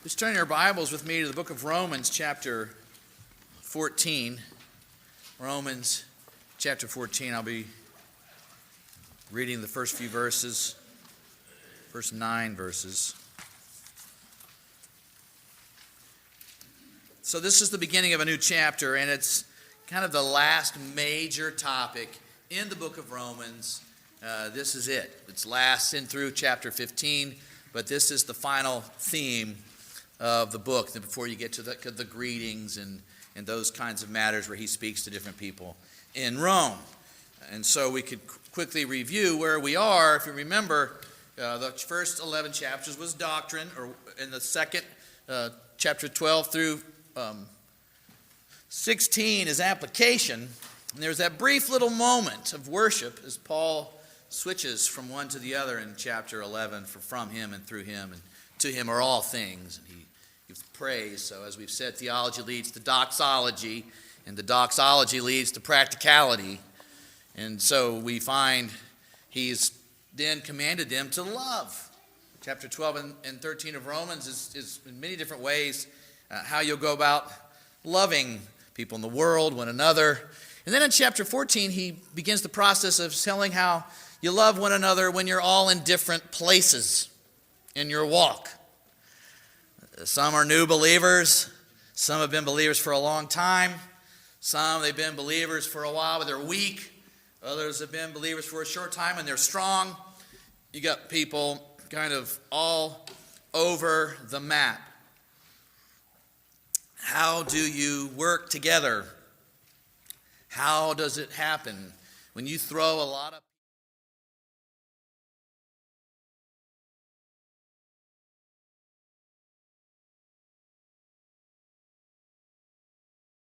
Just turn your Bibles with me to the book of Romans, chapter 14. Romans, chapter 14. I'll be reading the first few verses, first 9 verses. So this is the beginning of a new chapter, and it's kind of the last major topic in the book of Romans. This is it. It's last in through chapter 15, but this is the final theme of the book before you get to the greetings and those kinds of matters where he speaks to different people in Rome. And so we could quickly review where we are. If you remember, the first 11 chapters was doctrine, or in the second, chapter 12 through 16 is application. And there's that brief little moment of worship as Paul switches from one to the other in chapter 11, for from him and through him and to him are all things. And he gives praise. So as we've said, theology leads to doxology, and the doxology leads to practicality. And so we find he's then commanded them to love. Chapter 12 and 13 of Romans is in many different ways how you'll go about loving people in the world, one another. And then in chapter 14, he begins the process of telling how you love one another when you're all in different places in your walk. Some are new believers. Some have been believers for a long time. Some, they've been believers for a while, but they're weak. Others have been believers for a short time, and they're strong. You got people kind of all over the map. How do you work together? How does it happen? When you throw a lot of